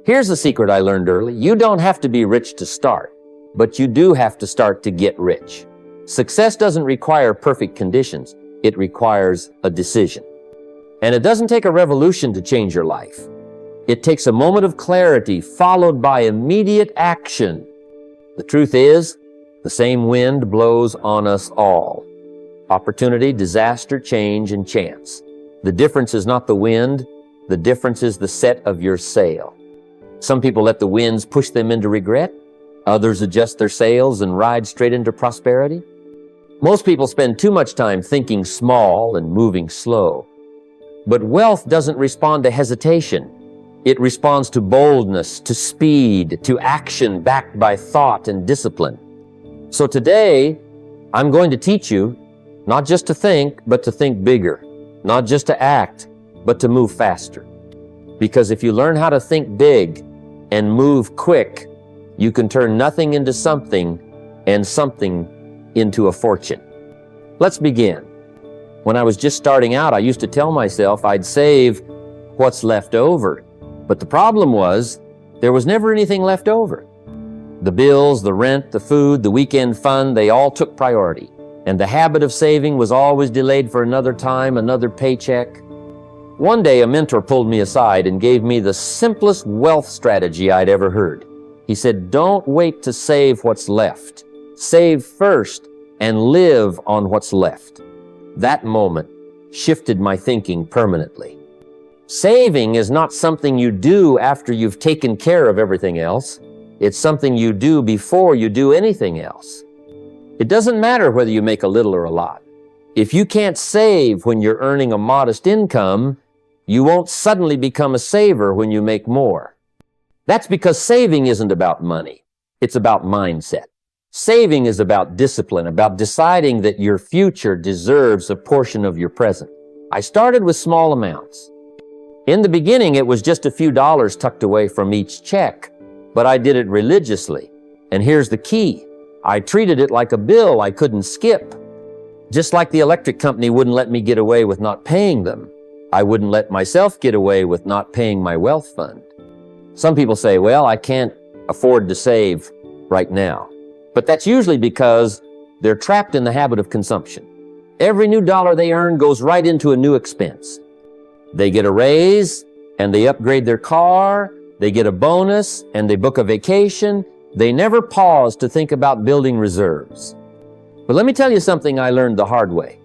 Here's the secret I learned early. You don't have to be rich to start, but you do have to start to get rich. Success doesn't require perfect conditions. It requires a decision. And it doesn't take a revolution to change your life. It takes a moment of clarity followed by immediate action. The truth is, the same wind blows on us all. Opportunity, disaster, change, and chance. The difference is not the wind. The difference is the set of your sail. Some people let the winds push them into regret. Others adjust their sails and ride straight into prosperity. Most people spend too much time thinking small and moving slow. But wealth doesn't respond to hesitation. It responds to boldness, to speed, to action backed by thought and discipline. So today, I'm going to teach you not just to think, but to think bigger. Not just to act, but to move faster. Because if you learn how to think big and move quick, you can turn nothing into something and something into a fortune. Let's begin. When I was just starting out, I used to tell myself I'd save what's left over. But the problem was, there was never anything left over. The bills, the rent, the food, the weekend fun, they all took priority. And the habit of saving was always delayed for another time, another paycheck. One day, a mentor pulled me aside and gave me the simplest wealth strategy I'd ever heard. He said, don't wait to save what's left. Save first and live on what's left. That moment shifted my thinking permanently. Saving is not something you do after you've taken care of everything else. It's something you do before you do anything else. It doesn't matter whether you make a little or a lot. If you can't save when you're earning a modest income, you won't suddenly become a saver when you make more. That's because saving isn't about money. It's about mindset. Saving is about discipline, about deciding that your future deserves a portion of your present. I started with small amounts. In the beginning, it was just a few dollars tucked away from each check, but I did it religiously. And here's the key. I treated it like a bill I couldn't skip. Just like the electric company wouldn't let me get away with not paying them, I wouldn't let myself get away with not paying my wealth fund. Some people say, well, I can't afford to save right now. But that's usually because they're trapped in the habit of consumption. Every new dollar they earn goes right into a new expense. They get a raise and they upgrade their car, they get a bonus and they book a vacation. They never pause to think about building reserves. But let me tell you something I learned the hard way.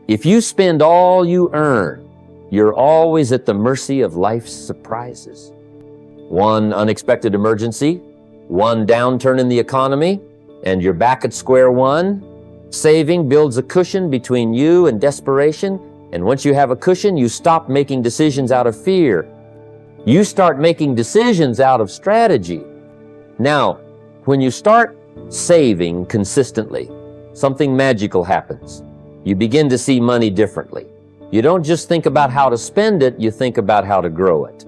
If you spend all you earn, you're always at the mercy of life's surprises. One unexpected emergency, one downturn in the economy, and you're back at square one. Saving builds a cushion between you and desperation, and once you have a cushion, you stop making decisions out of fear. You start making decisions out of strategy. Now, when you start saving consistently, something magical happens. You begin to see money differently. You don't just think about how to spend it, you think about how to grow it.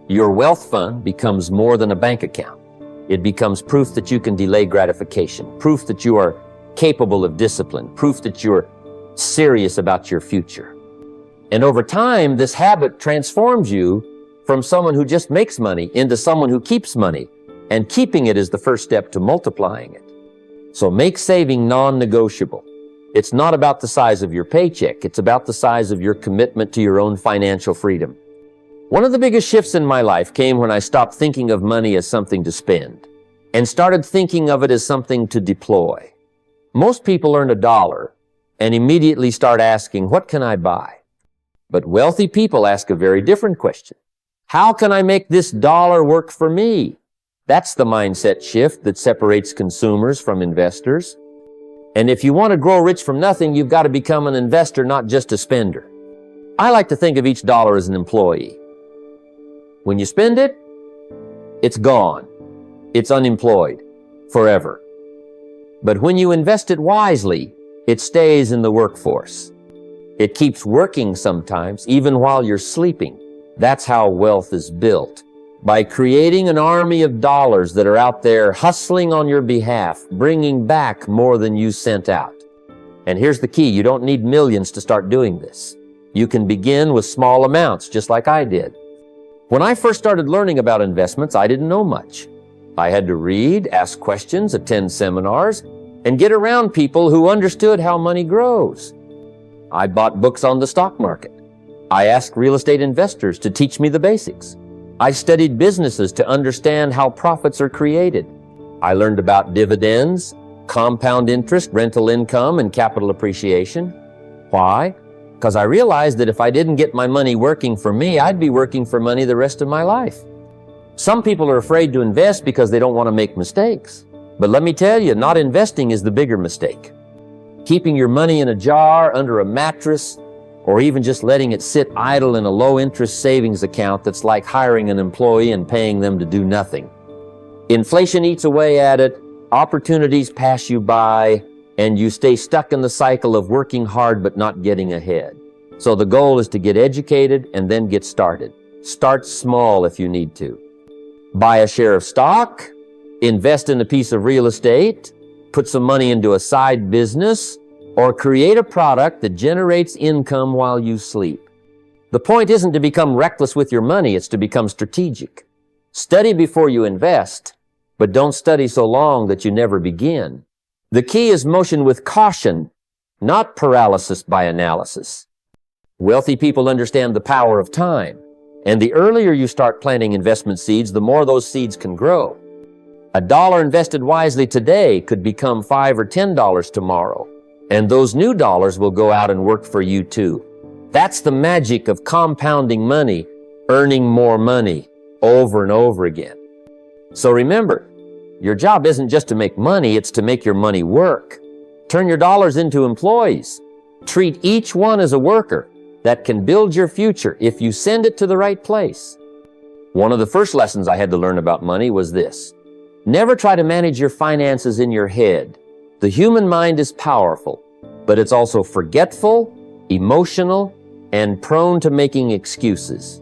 Your wealth fund becomes more than a bank account. It becomes proof that you can delay gratification, proof that you are capable of discipline, proof that you're serious about your future. And over time, this habit transforms you from someone who just makes money into someone who keeps money. And keeping it is the first step to multiplying it. So make saving non-negotiable. It's not about the size of your paycheck. It's about the size of your commitment to your own financial freedom. One of the biggest shifts in my life came when I stopped thinking of money as something to spend and started thinking of it as something to deploy. Most people earn $1 and immediately start asking, what can I buy? But wealthy people ask a very different question. How can I make this dollar work for me? That's the mindset shift that separates consumers from investors. And if you want to grow rich from nothing, you've got to become an investor, not just a spender. I like to think of each dollar as an employee. When you spend it, it's gone. It's unemployed forever. But when you invest it wisely, it stays in the workforce. It keeps working sometimes, even while you're sleeping. That's how wealth is built. By creating an army of dollars that are out there hustling on your behalf, bringing back more than you sent out. And here's the key, you don't need millions to start doing this. You can begin with small amounts, just like I did. When I first started learning about investments, I didn't know much. I had to read, ask questions, attend seminars, and get around people who understood how money grows. I bought books on the stock market. I asked real estate investors to teach me the basics. I studied businesses to understand how profits are created. I learned about dividends, compound interest, rental income, and capital appreciation. Why? Because I realized that if I didn't get my money working for me, I'd be working for money the rest of my life. Some people are afraid to invest because they don't want to make mistakes. But let me tell you, not investing is the bigger mistake. Keeping your money in a jar, under a mattress, or even just letting it sit idle in a low-interest savings account that's like hiring an employee and paying them to do nothing. Inflation eats away at it, opportunities pass you by, and you stay stuck in the cycle of working hard but not getting ahead. So the goal is to get educated and then get started. Start small if you need to. Buy a share of stock, invest in a piece of real estate, put some money into a side business, or create a product that generates income while you sleep. The point isn't to become reckless with your money, it's to become strategic. Study before you invest, but don't study so long that you never begin. The key is motion with caution, not paralysis by analysis. Wealthy people understand the power of time, and the earlier you start planting investment seeds, the more those seeds can grow. $1 invested wisely today could become $5 or $10 tomorrow. And those new dollars will go out and work for you too. That's the magic of compounding money, earning more money over and over again. So remember, your job isn't just to make money, it's to make your money work. Turn your dollars into employees. Treat each one as a worker that can build your future if you send it to the right place. One of the first lessons I had to learn about money was this. Never try to manage your finances in your head. The human mind is powerful, but it's also forgetful, emotional, and prone to making excuses.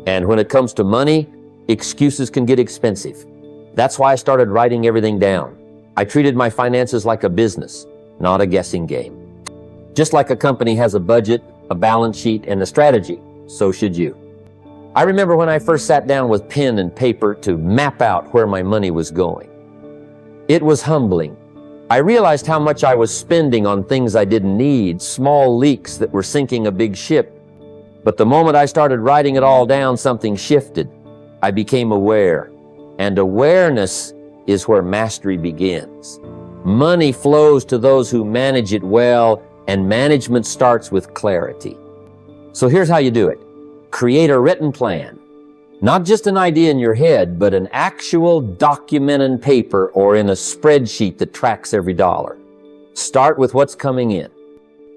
And when it comes to money, excuses can get expensive. That's why I started writing everything down. I treated my finances like a business, not a guessing game. Just like a company has a budget, a balance sheet, and a strategy, so should you. I remember when I first sat down with pen and paper to map out where my money was going. It was humbling. I realized how much I was spending on things I didn't need, small leaks that were sinking a big ship. But the moment I started writing it all down, something shifted. I became aware. And awareness is where mastery begins. Money flows to those who manage it well, and management starts with clarity. So here's how you do it. Create a written plan. Not just an idea in your head, but an actual document in paper or in a spreadsheet that tracks every dollar. Start with what's coming in.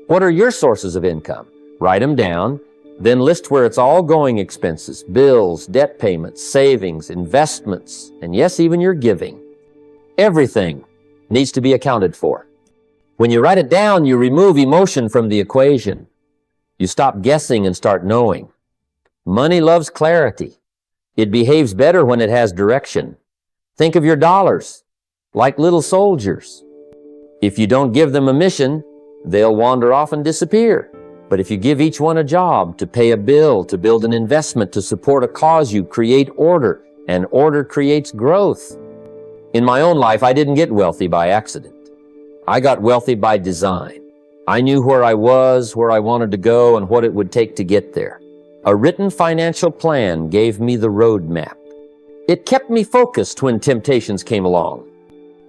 What are your sources of income? Write them down, then list where it's all going expenses, bills, debt payments, savings, investments, and yes, even your giving. Everything needs to be accounted for. When you write it down, you remove emotion from the equation. You stop guessing and start knowing. Money loves clarity. It behaves better when it has direction. Think of your dollars like little soldiers. If you don't give them a mission, they'll wander off and disappear. But if you give each one a job, to pay a bill, to build an investment, to support a cause, you create order, and order creates growth. In my own life, I didn't get wealthy by accident. I got wealthy by design. I knew where I was, where I wanted to go, and what it would take to get there. A written financial plan gave me the roadmap. It kept me focused when temptations came along.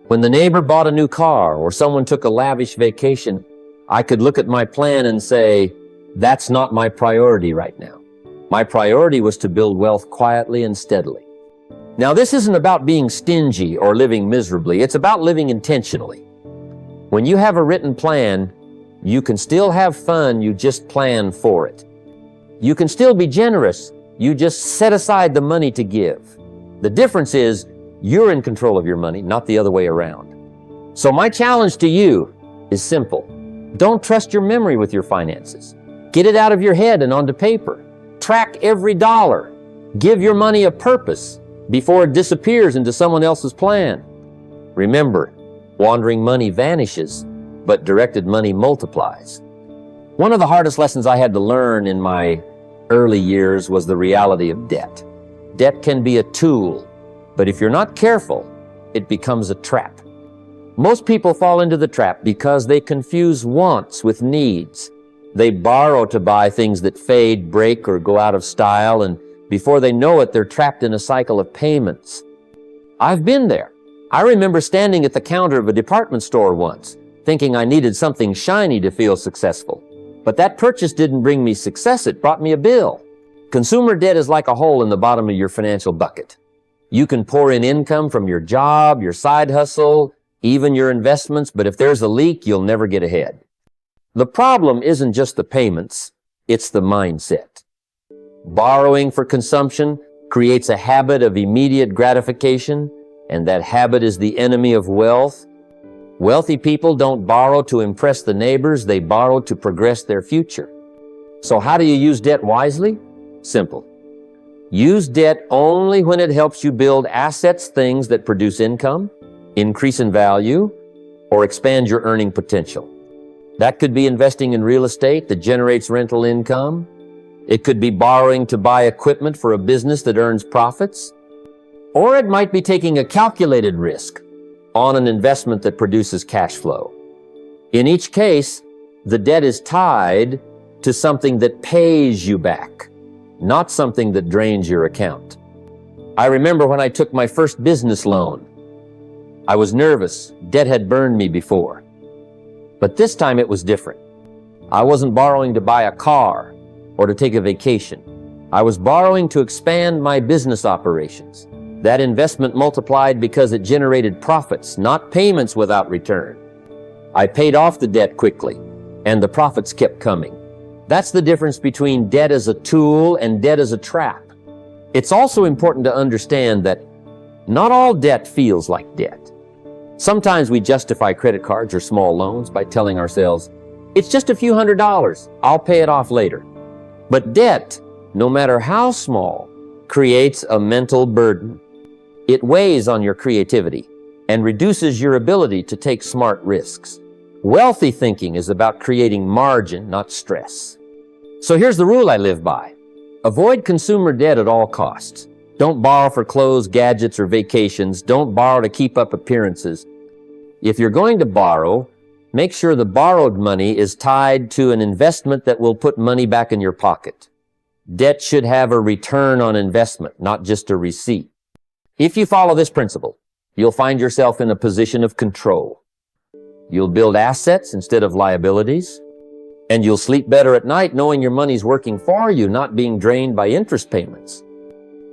When the neighbor bought a new car or someone took a lavish vacation, I could look at my plan and say, that's not my priority right now. My priority was to build wealth quietly and steadily. Now, this isn't about being stingy or living miserably. It's about living intentionally. When you have a written plan, you can still have fun, you just plan for it. You can still be generous, you just set aside the money to give. The difference is you're in control of your money, not the other way around. So my challenge to you is simple. Don't trust your memory with your finances. Get it out of your head and onto paper. Track every dollar. Give your money a purpose before it disappears into someone else's plan. Remember, wandering money vanishes, but directed money multiplies. One of the hardest lessons I had to learn in my early years was the reality of debt. Debt can be a tool, but if you're not careful, it becomes a trap. Most people fall into the trap because they confuse wants with needs. They borrow to buy things that fade, break, or go out of style, and before they know it, they're trapped in a cycle of payments. I've been there. I remember standing at the counter of a department store once, thinking I needed something shiny to feel successful. But that purchase didn't bring me success, it brought me a bill. Consumer debt is like a hole in the bottom of your financial bucket. You can pour in income from your job, your side hustle, even your investments, but if there's a leak, you'll never get ahead. The problem isn't just the payments, it's the mindset. Borrowing for consumption creates a habit of immediate gratification, and that habit is the enemy of wealth. Wealthy people don't borrow to impress the neighbors, they borrow to progress their future. So how do you use debt wisely? Simple. Use debt only when it helps you build assets, things that produce income, increase in value, or expand your earning potential. That could be investing in real estate that generates rental income. It could be borrowing to buy equipment for a business that earns profits. Or it might be taking a calculated risk on an investment that produces cash flow. In each case, the debt is tied to something that pays you back, not something that drains your account. I remember when I took my first business loan. I was nervous. Debt had burned me before. But this time it was different. I wasn't borrowing to buy a car or to take a vacation. I was borrowing to expand my business operations. That investment multiplied because it generated profits, not payments without return. I paid off the debt quickly, and the profits kept coming. That's the difference between debt as a tool and debt as a trap. It's also important to understand that not all debt feels like debt. Sometimes we justify credit cards or small loans by telling ourselves, it's just a few $100s, I'll pay it off later. But debt, no matter how small, creates a mental burden. It weighs on your creativity and reduces your ability to take smart risks. Wealthy thinking is about creating margin, not stress. So here's the rule I live by. Avoid consumer debt at all costs. Don't borrow for clothes, gadgets, or vacations. Don't borrow to keep up appearances. If you're going to borrow, make sure the borrowed money is tied to an investment that will put money back in your pocket. Debt should have a return on investment, not just a receipt. If you follow this principle, you'll find yourself in a position of control. You'll build assets instead of liabilities, and you'll sleep better at night knowing your money's working for you, not being drained by interest payments.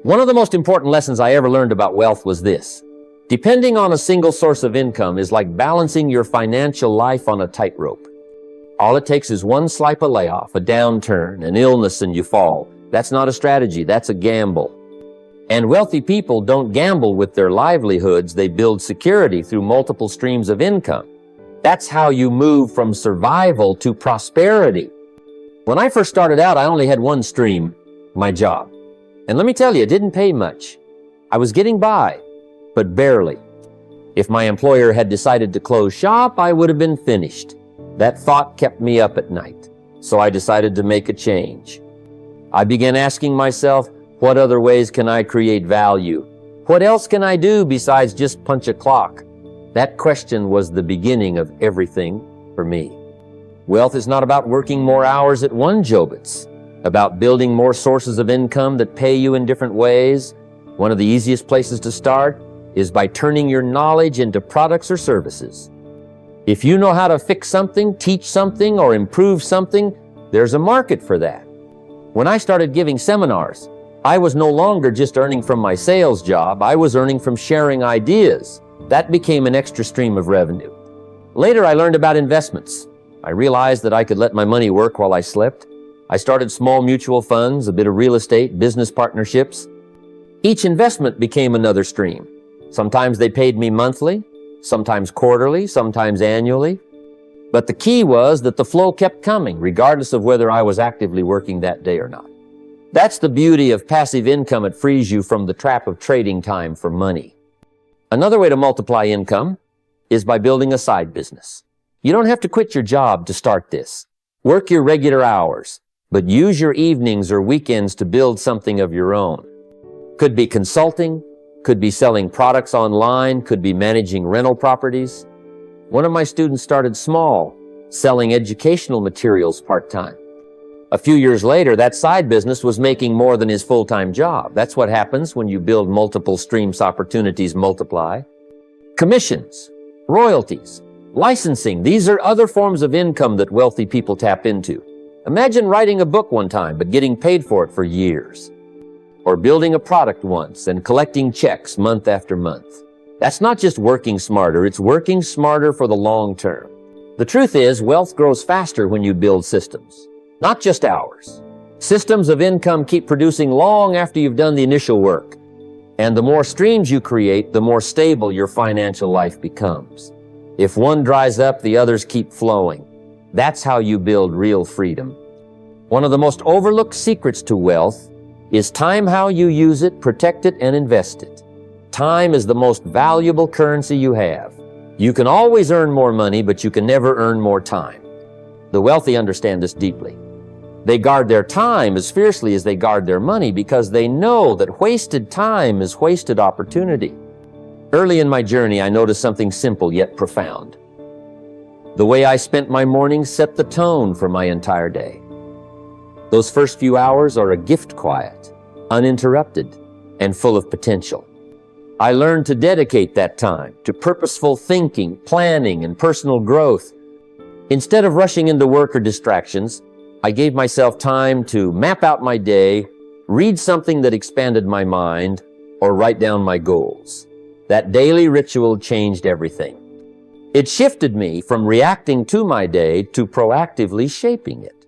One of the most important lessons I ever learned about wealth was this. Depending on a single source of income is like balancing your financial life on a tightrope. All it takes is one slight of layoff, a downturn, an illness, and you fall. That's not a strategy, that's a gamble. And wealthy people don't gamble with their livelihoods, they build security through multiple streams of income. That's how you move from survival to prosperity. When I first started out, I only had one stream, my job. And let me tell you, it didn't pay much. I was getting by, but barely. If my employer had decided to close shop, I would have been finished. That thought kept me up at night, so I decided to make a change. I began asking myself, what other ways can I create value? What else can I do besides just punch a clock? That question was the beginning of everything for me. Wealth is not about working more hours at one job. It's about building more sources of income that pay you in different ways. One of the easiest places to start is by turning your knowledge into products or services. If you know how to fix something, teach something, or improve something, there's a market for that. When I started giving seminars, I was no longer just earning from my sales job, I was earning from sharing ideas. That became an extra stream of revenue. Later, I learned about investments. I realized that I could let my money work while I slept. I started small mutual funds, a bit of real estate, business partnerships. Each investment became another stream. Sometimes they paid me monthly, sometimes quarterly, sometimes annually. But the key was that the flow kept coming, regardless of whether I was actively working that day or not. That's the beauty of passive income. It frees you from the trap of trading time for money. Another way to multiply income is by building a side business. You don't have to quit your job to start this. Work your regular hours. but use your evenings or weekends to build something of your own. Could be consulting, could be selling products online, could be managing rental properties. One of my students started small, selling educational materials part-time. A few years later, that side business was making more than his full-time job. That's what happens when you build multiple streams. Opportunities multiply. Commissions, royalties, licensing, these are other forms of income that wealthy people tap into. Imagine writing a book one time, but getting paid for it for years. Or building a product once and collecting checks month after month. That's not just working smarter, it's working smarter for the long term. The truth is, wealth grows faster when you build systems. Not just hours. Systems of income keep producing long after you've done the initial work. And the more streams you create, the more stable your financial life becomes. If one dries up, the others keep flowing. That's how you build real freedom. One of the most overlooked secrets to wealth is time. How you use it, protect it, and invest it. Time is the most valuable currency you have. You can always earn more money, but you can never earn more time. The wealthy understand this deeply. They guard their time as fiercely as they guard their money because they know that wasted time is wasted opportunity. Early in my journey, I noticed something simple yet profound. The way I spent my mornings set the tone for my entire day. Those first few hours are a gift, quiet, uninterrupted, and full of potential. I learned to dedicate that time to purposeful thinking, planning, and personal growth. Instead of rushing into work or distractions, I gave myself time to map out my day, read something that expanded my mind, or write down my goals. That daily ritual changed everything. It shifted me from reacting to my day to proactively shaping it.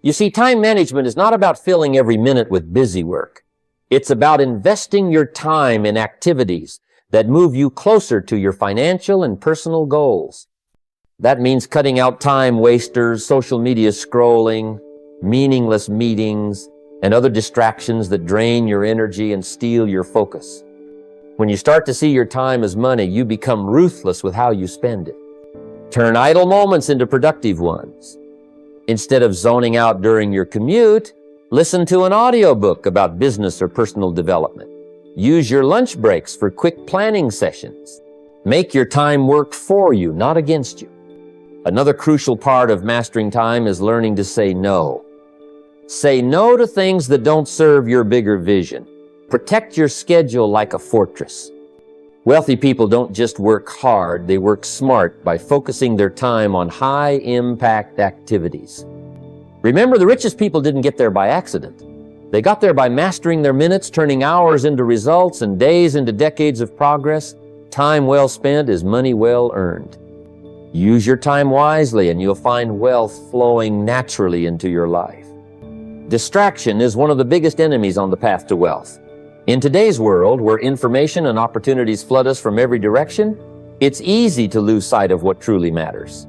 You see, time management is not about filling every minute with busy work. It's about investing your time in activities that move you closer to your financial and personal goals. That means cutting out time wasters, social media scrolling, meaningless meetings, and other distractions that drain your energy and steal your focus. When you start to see your time as money, you become ruthless with how you spend it. Turn idle moments into productive ones. Instead of zoning out during your commute, listen to an audiobook about business or personal development. Use your lunch breaks for quick planning sessions. Make your time work for you, not against you. Another crucial part of mastering time is learning to say no. Say no to things that don't serve your bigger vision. Protect your schedule like a fortress. Wealthy people don't just work hard, they work smart by focusing their time on high-impact activities. Remember, the richest people didn't get there by accident. They got there by mastering their minutes, turning hours into results and days into decades of progress. Time well spent is money well earned. Use your time wisely and you'll find wealth flowing naturally into your life. Distraction is one of the biggest enemies on the path to wealth. In today's world, where information and opportunities flood us from every direction, it's easy to lose sight of what truly matters.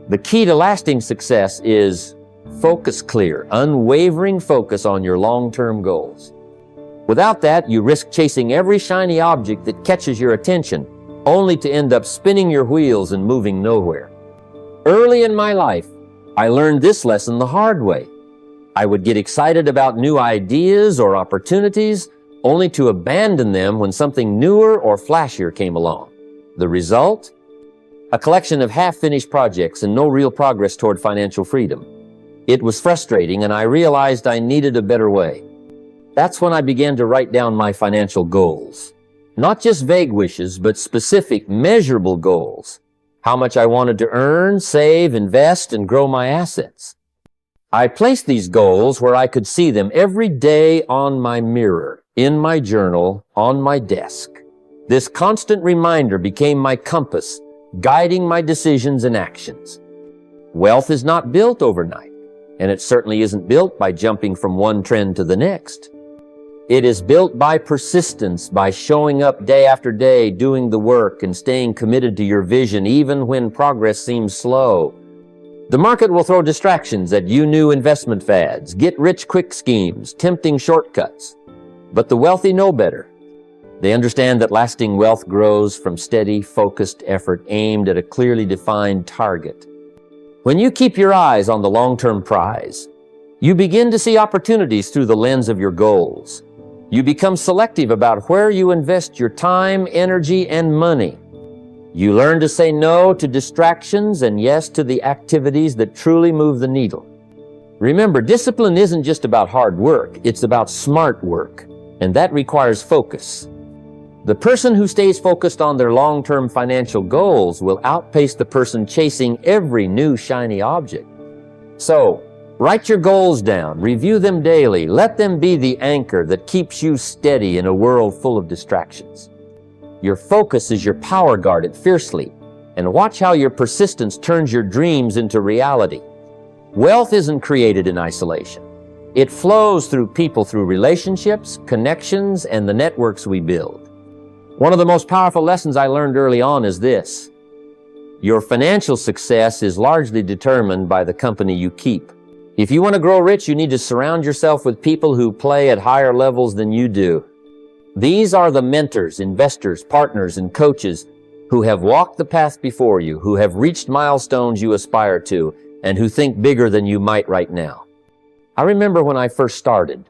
The key to lasting success is focus clear, unwavering focus on your long-term goals. Without that, you risk chasing every shiny object that catches your attention, only to end up spinning your wheels and moving nowhere. Early in my life, I learned this lesson the hard way. I would get excited about new ideas or opportunities, only to abandon them when something newer or flashier came along. The result? A collection of half-finished projects and no real progress toward financial freedom. It was frustrating, and I realized I needed a better way. That's when I began to write down my financial goals. Not just vague wishes, but specific, measurable goals. How much I wanted to earn, save, invest, and grow my assets. I placed these goals where I could see them every day on my mirror, in my journal, on my desk. This constant reminder became my compass, guiding my decisions and actions. Wealth is not built overnight, and it certainly isn't built by jumping from one trend to the next. It is built by persistence, by showing up day after day, doing the work, and staying committed to your vision even when progress seems slow. The market will throw distractions at you, new investment fads, get-rich-quick schemes, tempting shortcuts. But the wealthy know better. They understand that lasting wealth grows from steady, focused effort aimed at a clearly defined target. When you keep your eyes on the long-term prize, You begin to see opportunities through the lens of your goals. You become selective about where you invest your time, energy, and money. You learn to say no to distractions and yes to the activities that truly move the needle. Remember, discipline isn't just about hard work, it's about smart work, and that requires focus. The person who stays focused on their long-term financial goals will outpace the person chasing every new shiny object. So, write your goals down, review them daily, let them be the anchor that keeps you steady in a world full of distractions. Your focus is your power guard it fiercely, and watch how your persistence turns your dreams into reality. Wealth isn't created in isolation. It flows through people, through relationships, connections, and the networks we build. One of the most powerful lessons I learned early on is this: your financial success is largely determined by the company you keep. If you want to grow rich, you need to surround yourself with people who play at higher levels than you do. These are the mentors, investors, partners, and coaches who have walked the path before you, who have reached milestones you aspire to, and who think bigger than you might right now. I remember when I first started,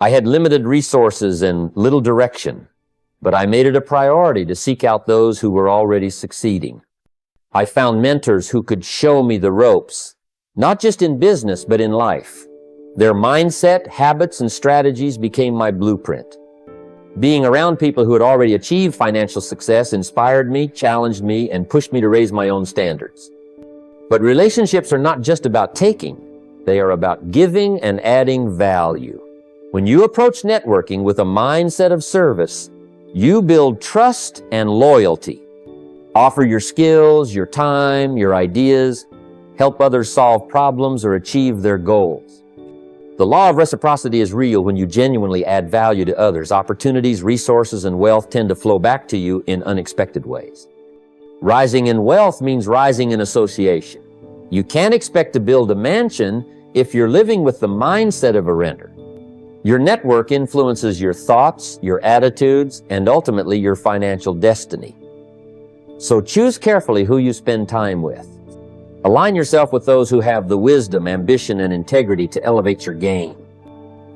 I had limited resources and little direction, but I made it a priority to seek out those who were already succeeding. I found mentors who could show me the ropes, not just in business, but in life. Their mindset, habits, and strategies became my blueprint. Being around people who had already achieved financial success inspired me, challenged me, and pushed me to raise my own standards. But relationships are not just about taking. They are about giving and adding value. When you approach networking with a mindset of service, you build trust and loyalty. Offer your skills, your time, your ideas, help others solve problems or achieve their goals. The law of reciprocity is real when you genuinely add value to others. Opportunities, resources, and wealth tend to flow back to you in unexpected ways. Rising in wealth means rising in association. You can't expect to build a mansion if you're living with the mindset of a renter. Your network influences your thoughts, your attitudes, and ultimately your financial destiny. So choose carefully who you spend time with. Align yourself with those who have the wisdom, ambition, and integrity to elevate your game.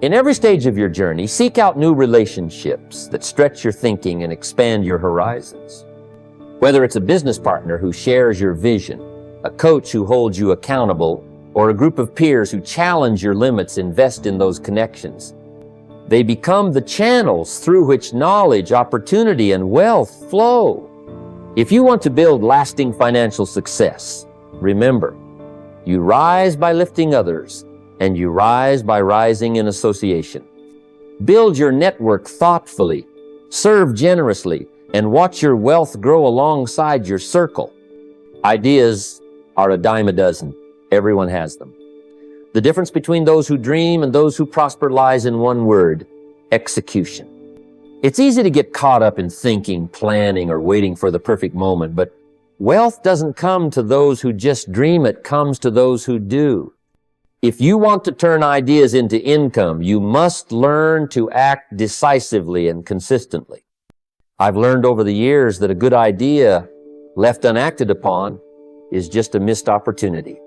In every stage of your journey, seek out new relationships that stretch your thinking and expand your horizons. Whether it's a business partner who shares your vision, a coach who holds you accountable, or a group of peers who challenge your limits, invest in those connections. They become the channels through which knowledge, opportunity, and wealth flow. If you want to build lasting financial success, remember, you rise by lifting others, and you rise by rising in association. Build your network thoughtfully, serve generously, and watch your wealth grow alongside your circle. Ideas are a dime a dozen. Everyone has them. The difference between those who dream and those who prosper lies in one word: execution. It's easy to get caught up in thinking, planning, or waiting for the perfect moment, but wealth doesn't come to those who just dream, it comes to those who do. If you want to turn ideas into income, you must learn to act decisively and consistently. I've learned over the years that a good idea left unacted upon is just a missed opportunity.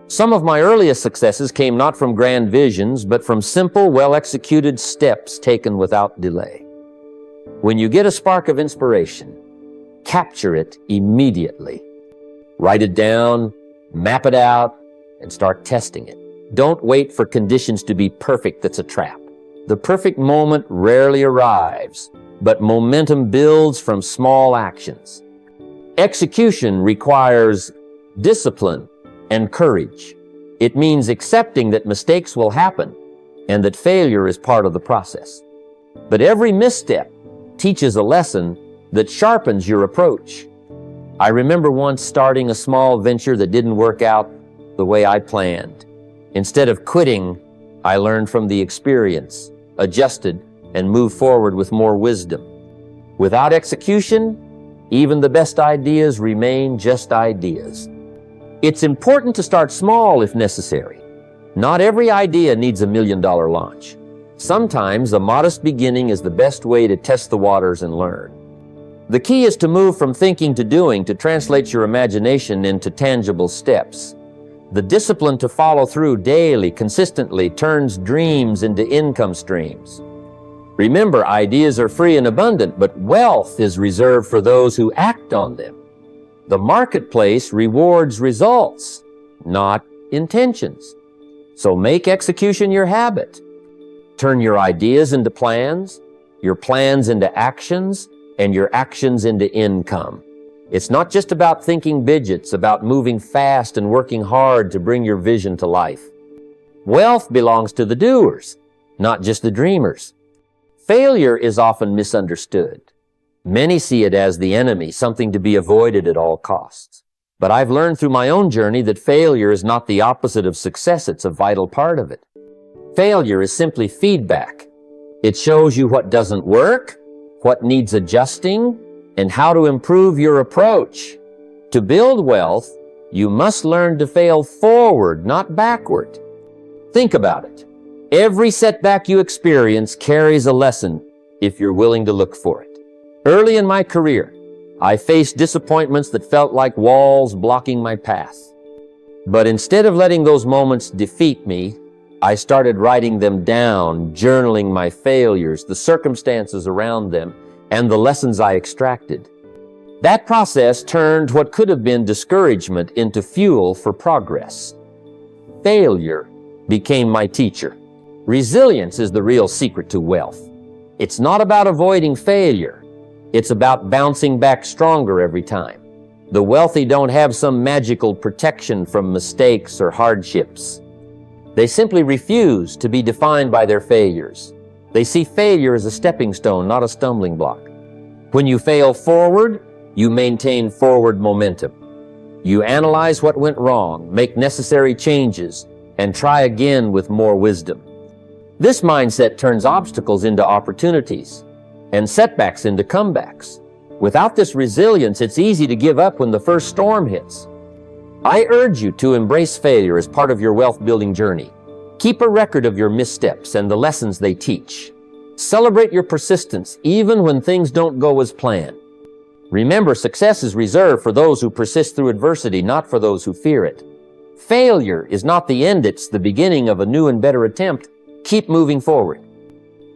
Some of my earliest successes came not from grand visions, but from simple, well-executed steps taken without delay. When you get a spark of inspiration, capture it immediately. Write it down, map it out, and start testing it. Don't wait for conditions to be perfect. That's a trap. The perfect moment rarely arrives, but momentum builds from small actions. Execution requires discipline and courage. It means accepting that mistakes will happen and that failure is part of the process. But every misstep teaches a lesson that sharpens your approach. I remember once starting a small venture that didn't work out the way I planned. Instead of quitting, I learned from the experience, adjusted, and moved forward with more wisdom. Without execution, even the best ideas remain just ideas. It's important to start small if necessary. Not every idea needs $1 million launch. Sometimes a modest beginning is the best way to test the waters and learn. The key is to move from thinking to doing, to translate your imagination into tangible steps. The discipline to follow through daily, consistently, turns dreams into income streams. Remember, ideas are free and abundant, but wealth is reserved for those who act on them. The marketplace rewards results, not intentions. So make execution your habit. Turn your ideas into plans, your plans into actions, and your actions into income. It's not just about thinking big, it's about moving fast and working hard to bring your vision to life. Wealth belongs to the doers, not just the dreamers. Failure is often misunderstood. Many see it as the enemy, something to be avoided at all costs. But I've learned through my own journey that failure is not the opposite of success, it's a vital part of it. Failure is simply feedback. It shows you what doesn't work, what needs adjusting, and how to improve your approach. To build wealth, you must learn to fail forward, not backward. Think about it. Every setback you experience carries a lesson if you're willing to look for it. Early in my career, I faced disappointments that felt like walls blocking my path. But instead of letting those moments defeat me, I started writing them down, journaling my failures, the circumstances around them, and the lessons I extracted. That process turned what could have been discouragement into fuel for progress. Failure became my teacher. Resilience is the real secret to wealth. It's not about avoiding failure. It's about bouncing back stronger every time. The wealthy don't have some magical protection from mistakes or hardships. They simply refuse to be defined by their failures. They see failure as a stepping stone, not a stumbling block. When you fail forward, you maintain forward momentum. You analyze what went wrong, make necessary changes, and try again with more wisdom. This mindset turns obstacles into opportunities and setbacks into comebacks. Without this resilience, it's easy to give up when the first storm hits. I urge you to embrace failure as part of your wealth-building journey. Keep a record of your missteps and the lessons they teach. Celebrate your persistence even when things don't go as planned. Remember, success is reserved for those who persist through adversity, not for those who fear it. Failure is not the end, it's the beginning of a new and better attempt. Keep moving forward.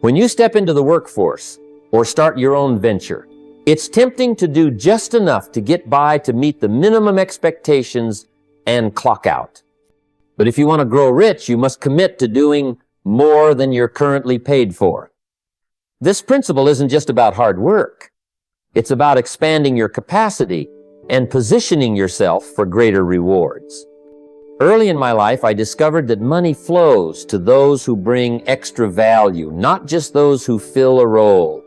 When you step into the workforce or start your own venture, it's tempting to do just enough to get by, to meet the minimum expectations and clock out. But if you want to grow rich, you must commit to doing more than you're currently paid for. This principle isn't just about hard work. It's about expanding your capacity and positioning yourself for greater rewards. Early in my life, I discovered that money flows to those who bring extra value, not just those who fill a role.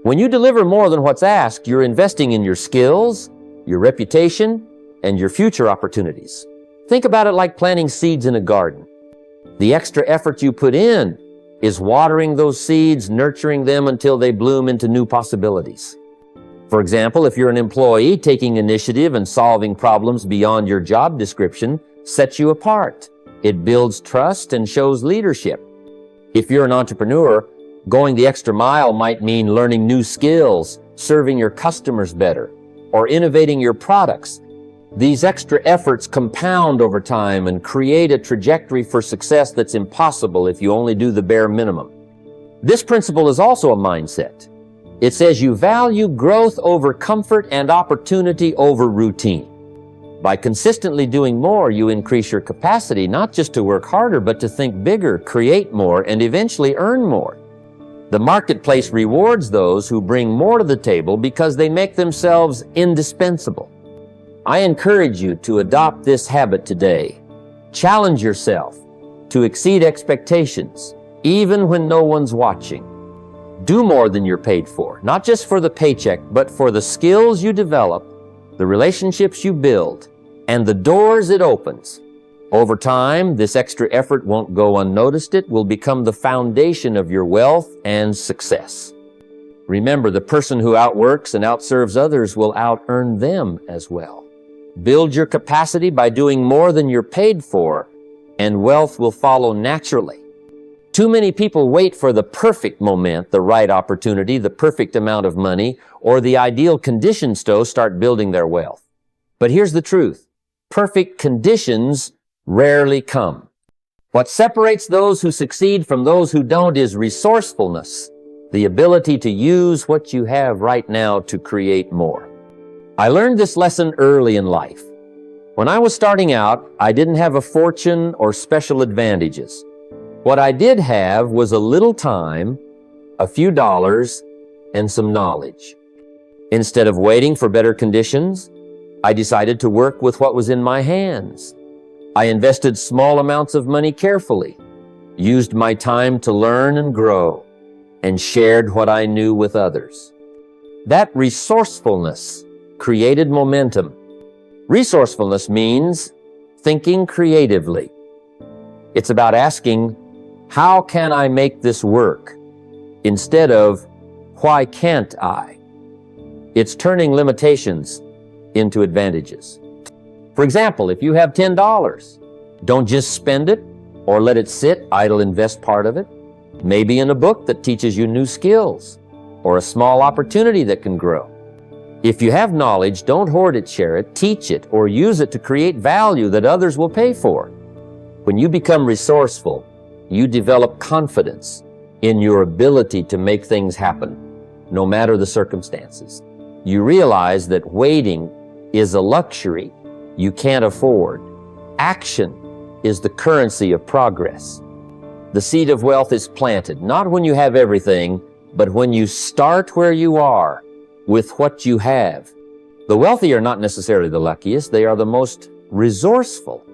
When you deliver more than what's asked, you're investing in your skills, your reputation, and your future opportunities. Think about it like planting seeds in a garden. The extra effort you put in is watering those seeds, nurturing them until they bloom into new possibilities. For example, if you're an employee, taking initiative and solving problems beyond your job description sets you apart. It builds trust and shows leadership. If you're an entrepreneur, going the extra mile might mean learning new skills, serving your customers better, or innovating your products. These extra efforts compound over time and create a trajectory for success that's impossible if you only do the bare minimum. This principle is also a mindset. It says you value growth over comfort and opportunity over routine. By consistently doing more, you increase your capacity not just to work harder, but to think bigger, create more, and eventually earn more. The marketplace rewards those who bring more to the table because they make themselves indispensable. I encourage you to adopt this habit today. Challenge yourself to exceed expectations, even when no one's watching. Do more than you're paid for, not just for the paycheck, but for the skills you develop, the relationships you build, and the doors it opens. Over time, this extra effort won't go unnoticed. It will become the foundation of your wealth and success. Remember, the person who outworks and outserves others will out-earn them as well. Build your capacity by doing more than you're paid for, and wealth will follow naturally. Too many people wait for the perfect moment, the right opportunity, the perfect amount of money, or the ideal conditions to start building their wealth. But here's the truth. Perfect conditions rarely come. What separates those who succeed from those who don't is resourcefulness, the ability to use what you have right now to create more. I learned this lesson early in life. When I was starting out, I didn't have a fortune or special advantages. What I did have was a little time, a few dollars, and some knowledge. Instead of waiting for better conditions, I decided to work with what was in my hands. I invested small amounts of money carefully, used my time to learn and grow, and shared what I knew with others. That resourcefulness created momentum. Resourcefulness means thinking creatively. It's about asking, how can I make this work? Instead of, why can't I? It's turning limitations into advantages. For example, if you have $10, don't just spend it or let it sit idle. Invest part of it. Maybe in a book that teaches you new skills or a small opportunity that can grow. If you have knowledge, don't hoard it, share it, teach it, or use it to create value that others will pay for. When you become resourceful, you develop confidence in your ability to make things happen, no matter the circumstances. You realize that waiting is a luxury you can't afford. Action is the currency of progress. The seed of wealth is planted, not when you have everything, but when you start where you are with what you have. The wealthy are not necessarily the luckiest. They are the most resourceful.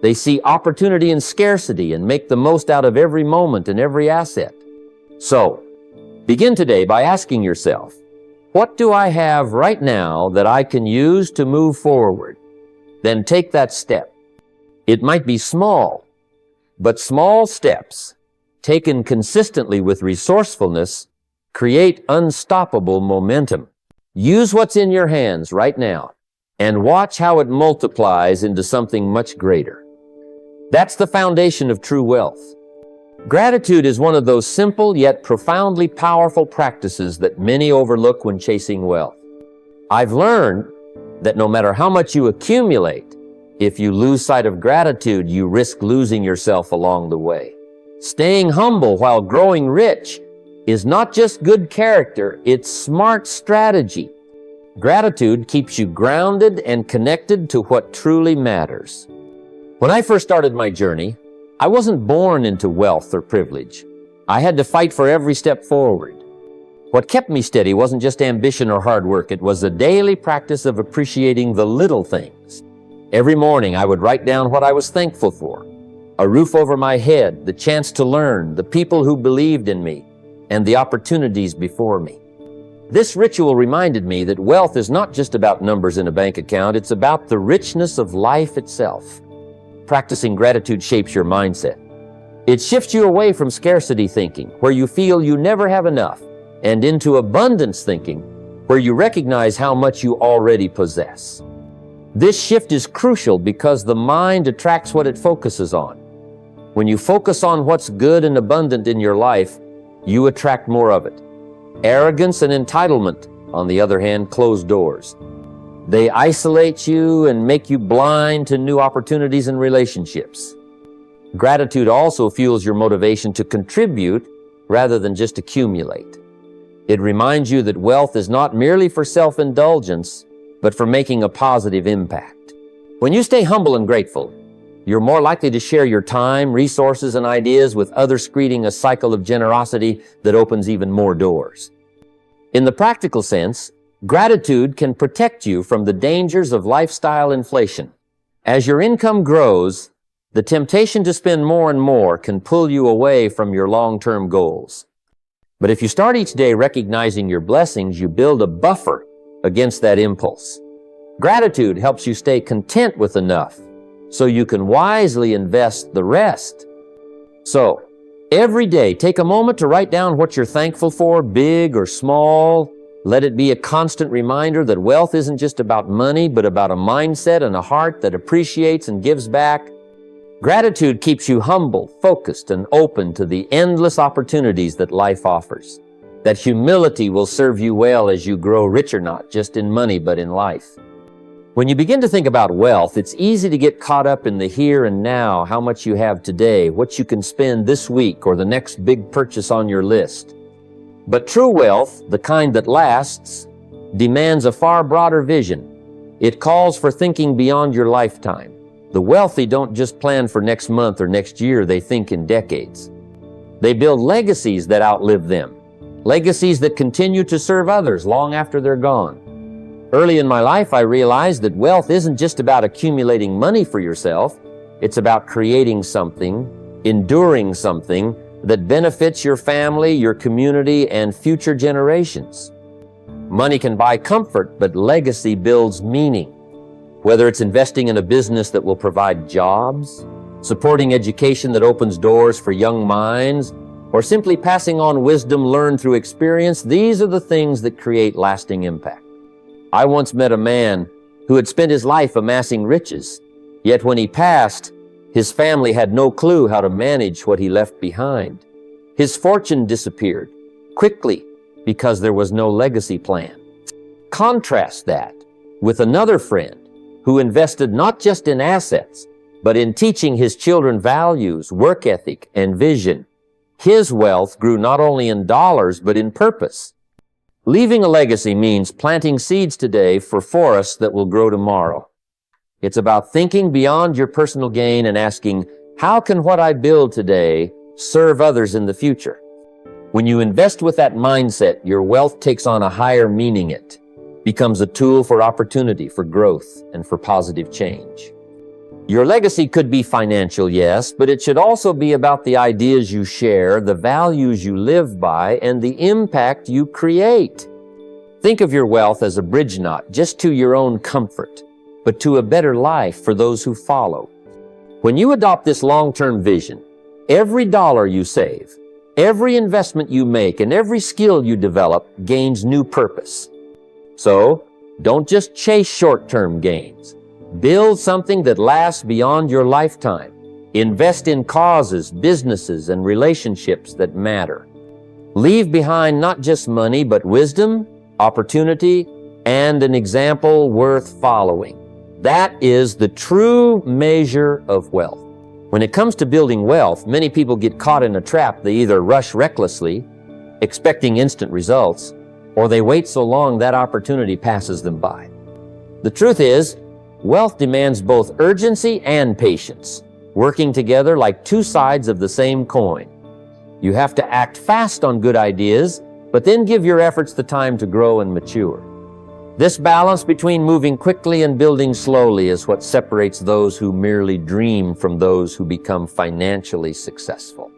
They see opportunity in scarcity and make the most out of every moment and every asset. So, begin today by asking yourself, what do I have right now that I can use to move forward? Then take that step. It might be small, but small steps, taken consistently with resourcefulness, create unstoppable momentum. Use what's in your hands right now and watch how it multiplies into something much greater. That's the foundation of true wealth. Gratitude is one of those simple yet profoundly powerful practices that many overlook when chasing wealth. I've learned that no matter how much you accumulate, if you lose sight of gratitude, you risk losing yourself along the way. Staying humble while growing rich is not just good character, it's smart strategy. Gratitude keeps you grounded and connected to what truly matters. When I first started my journey, I wasn't born into wealth or privilege. I had to fight for every step forward. What kept me steady wasn't just ambition or hard work. It was a daily practice of appreciating the little things. Every morning I would write down what I was thankful for. A roof over my head, the chance to learn, the people who believed in me, and the opportunities before me. This ritual reminded me that wealth is not just about numbers in a bank account, it's about the richness of life itself. Practicing gratitude shapes your mindset. It shifts you away from scarcity thinking, where you feel you never have enough, and into abundance thinking, where you recognize how much you already possess. This shift is crucial because the mind attracts what it focuses on. When you focus on what's good and abundant in your life, you attract more of it. Arrogance and entitlement, on the other hand, close doors. They isolate you and make you blind to new opportunities and relationships. Gratitude also fuels your motivation to contribute rather than just accumulate. It reminds you that wealth is not merely for self-indulgence, but for making a positive impact. When you stay humble and grateful, you're more likely to share your time, resources, and ideas with others, creating a cycle of generosity that opens even more doors. In the practical sense, gratitude can protect you from the dangers of lifestyle inflation. As your income grows, the temptation to spend more and more can pull you away from your long-term goals. But if you start each day recognizing your blessings, you build a buffer against that impulse. Gratitude helps you stay content with enough so you can wisely invest the rest. So, every day, take a moment to write down what you're thankful for, big or small. Let it be a constant reminder that wealth isn't just about money, but about a mindset and a heart that appreciates and gives back. Gratitude keeps you humble, focused, and open to the endless opportunities that life offers. That humility will serve you well as you grow richer, not just in money, but in life. When you begin to think about wealth, it's easy to get caught up in the here and now, how much you have today, what you can spend this week, or the next big purchase on your list. But true wealth, the kind that lasts, demands a far broader vision. It calls for thinking beyond your lifetime. The wealthy don't just plan for next month or next year, they think in decades. They build legacies that outlive them, legacies that continue to serve others long after they're gone. Early in my life, I realized that wealth isn't just about accumulating money for yourself. It's about creating something, enduring something that benefits your family, your community, and future generations. Money can buy comfort, but legacy builds meaning. Whether it's investing in a business that will provide jobs, supporting education that opens doors for young minds, or simply passing on wisdom learned through experience, these are the things that create lasting impact. I once met a man who had spent his life amassing riches, yet when he passed, his family had no clue how to manage what he left behind. His fortune disappeared quickly because there was no legacy plan. Contrast that with another friend who invested not just in assets, but in teaching his children values, work ethic, and vision. His wealth grew not only in dollars, but in purpose. Leaving a legacy means planting seeds today for forests that will grow tomorrow. It's about thinking beyond your personal gain and asking, how can what I build today serve others in the future? When you invest with that mindset, your wealth takes on a higher meaning. It becomes a tool for opportunity, for growth, and for positive change. Your legacy could be financial, yes, but it should also be about the ideas you share, the values you live by, and the impact you create. Think of your wealth as a bridge not just to your own comfort, but to a better life for those who follow. When you adopt this long-term vision, every dollar you save, every investment you make, and every skill you develop gains new purpose. So, don't just chase short-term gains. Build something that lasts beyond your lifetime. Invest in causes, businesses, and relationships that matter. Leave behind not just money, but wisdom, opportunity, and an example worth following. That is the true measure of wealth. When it comes to building wealth, many people get caught in a trap. They either rush recklessly, expecting instant results, or they wait so long that opportunity passes them by. The truth is, wealth demands both urgency and patience, working together like two sides of the same coin. You have to act fast on good ideas, but then give your efforts the time to grow and mature. This balance between moving quickly and building slowly is what separates those who merely dream from those who become financially successful.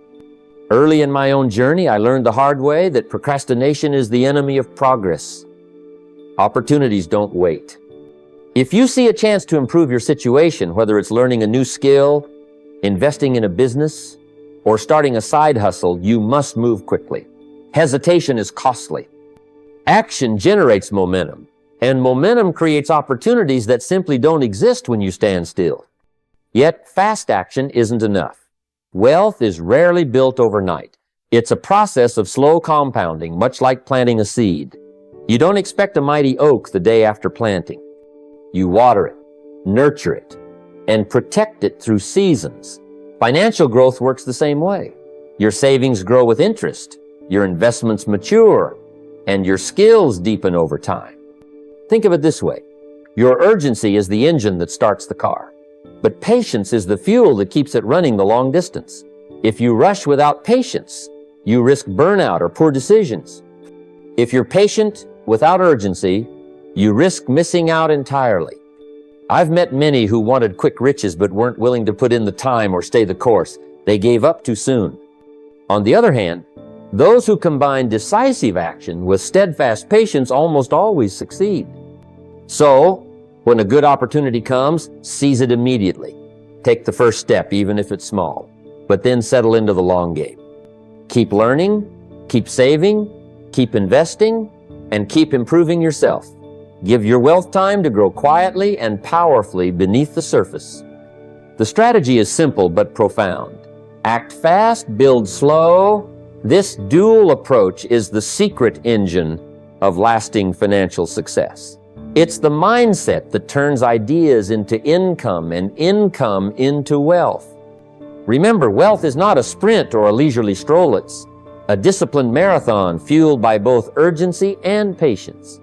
Early in my own journey, I learned the hard way that procrastination is the enemy of progress. Opportunities don't wait. If you see a chance to improve your situation, whether it's learning a new skill, investing in a business, or starting a side hustle, you must move quickly. Hesitation is costly. Action generates momentum, and momentum creates opportunities that simply don't exist when you stand still. Yet, fast action isn't enough. Wealth is rarely built overnight. It's a process of slow compounding, much like planting a seed. You don't expect a mighty oak the day after planting. You water it, nurture it, and protect it through seasons. Financial growth works the same way. Your savings grow with interest, your investments mature, and your skills deepen over time. Think of it this way. Your urgency is the engine that starts the car, but patience is the fuel that keeps it running the long distance. If you rush without patience, you risk burnout or poor decisions. If you're patient without urgency, you risk missing out entirely. I've met many who wanted quick riches but weren't willing to put in the time or stay the course. They gave up too soon. On the other hand, those who combine decisive action with steadfast patience almost always succeed. So, when a good opportunity comes, seize it immediately. Take the first step, even if it's small, but then settle into the long game. Keep learning, keep saving, keep investing, and keep improving yourself. Give your wealth time to grow quietly and powerfully beneath the surface. The strategy is simple but profound. Act fast, build slow. This dual approach is the secret engine of lasting financial success. It's the mindset that turns ideas into income and income into wealth. Remember, wealth is not a sprint or a leisurely stroll. It's a disciplined marathon fueled by both urgency and patience.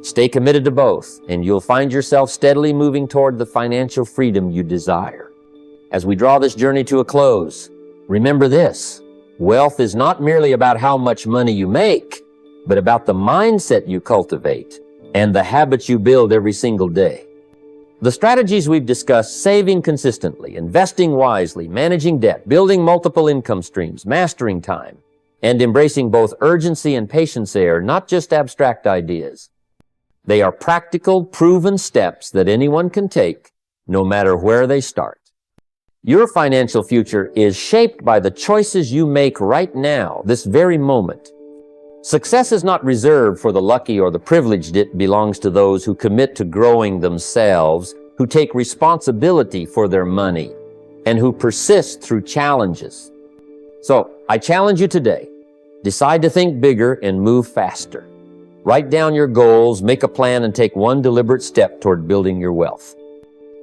Stay committed to both, and you'll find yourself steadily moving toward the financial freedom you desire. As we draw this journey to a close, remember this: wealth is not merely about how much money you make, but about the mindset you cultivate and the habits you build every single day. The strategies we've discussed, saving consistently, investing wisely, managing debt, building multiple income streams, mastering time, and embracing both urgency and patience, are not just abstract ideas. They are practical, proven steps that anyone can take, no matter where they start. Your financial future is shaped by the choices you make right now, this very moment. Success is not reserved for the lucky or the privileged. It belongs to those who commit to growing themselves, who take responsibility for their money, and who persist through challenges. So, I challenge you today. Decide to think bigger and move faster. Write down your goals, make a plan, and take one deliberate step toward building your wealth.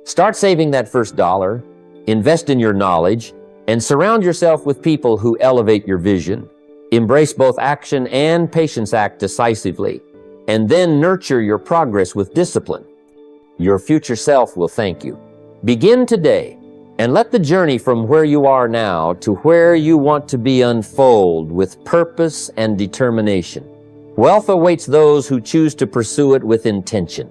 Start saving that first dollar, invest in your knowledge, and surround yourself with people who elevate your vision. Embrace both action and patience, act decisively, and then nurture your progress with discipline. Your future self will thank you. Begin today and let the journey from where you are now to where you want to be unfold with purpose and determination. Wealth awaits those who choose to pursue it with intention.